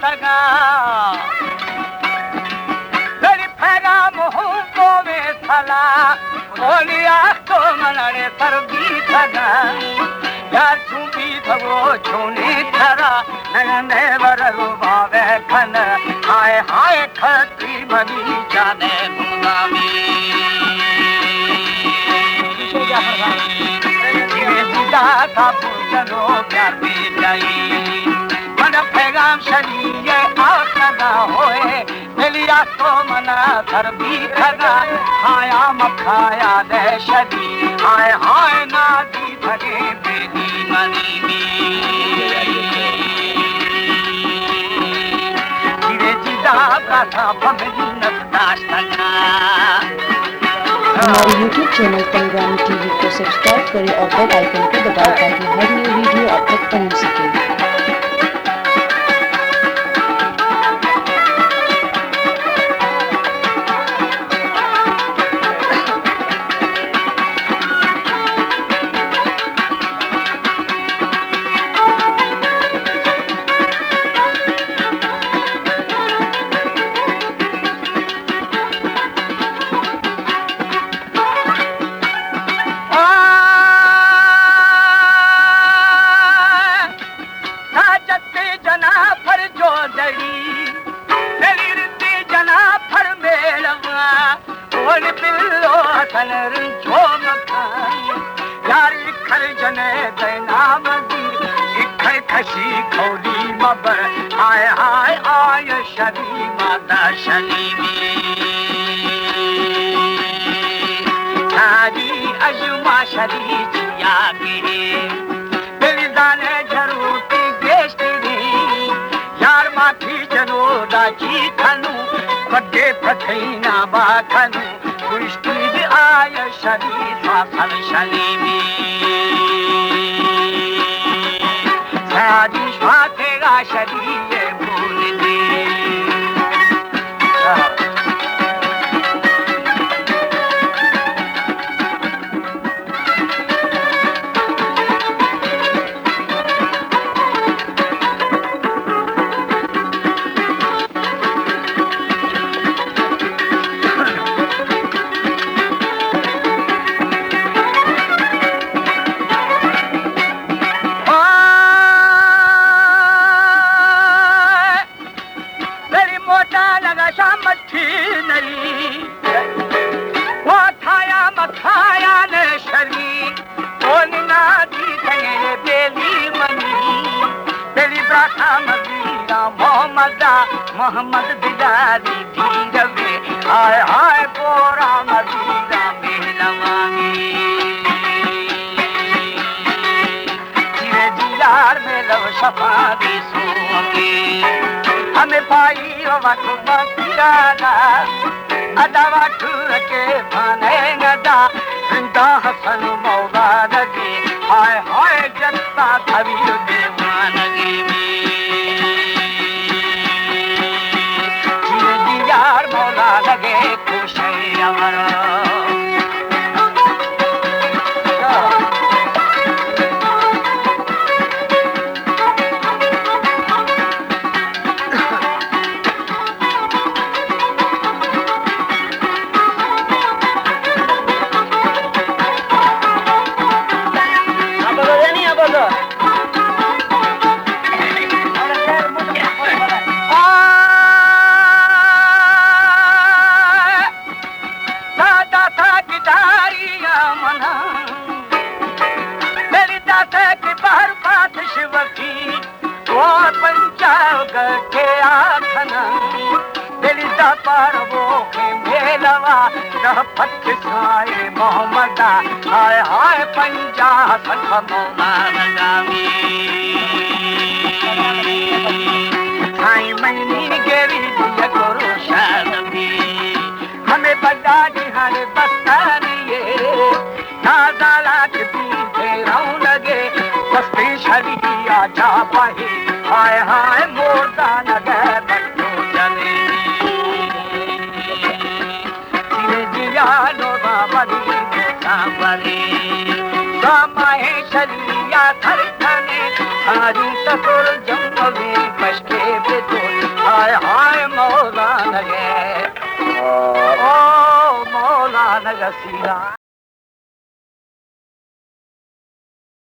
सगा तेरी पैगाम को में सला बोलिया तो मनरे सर भी सगा यार चुंबी थगो छोनी थरा नगने वरु भावे खन हाय हाय खत्री बनी जाने गुलामी का पुतलो प्यार भी जाई मन पैगाम शरीय आसना होए मिलिया तो मना थर भी थगा खाया मखाया दे शरी हाय हाय नादी भगे बेदी मनी भी धीरे जिदा प्राथा फमली नस्ताश्तना हमारे YouTube चैनल पंगामी टीवी को सब्सक्राइब करें और बेल आइकन को दबाएं ताकि हर न्यू वीडियो आप तक पहुंच सके। यारी खरजने देना मदी खशी खौली मबर हाय हाय आय शरी माता शनी सारी अजुमा शरी जिया गिरे दिल दाने जरूरती गेस्टी यार माथी जनो दाची खनु बड्डे फथैना बा खनु दृष्टि आय शरी फासल शनी सारी स्वातेगा शरी ये भूल दे मोहम्मद दिलारी धीरवे हाय हाय पोरा मदीना मेलवानी जिरे दिलार में लव शफा दे सोगे हमें पाई वक्त मतीराना अदा वक्त के थाने गदा जिंदा हसन मौला लगे हाय हाय जत्ता थवी दीवानगी में लगे खुश अमरा मोहम्मद हाय हाय पंजा सख मौला लगावी साईं मनी गेरी दिया करो शादी हमें बजा दी हर बस्तानिए दादा लाख पीछे रहूं लगे बस्ती शरीया जा पाही हाय हाय मोरदा लगे बच्चों चले शरिया धड़कने सारी तसुर जम में पशके पे रसीला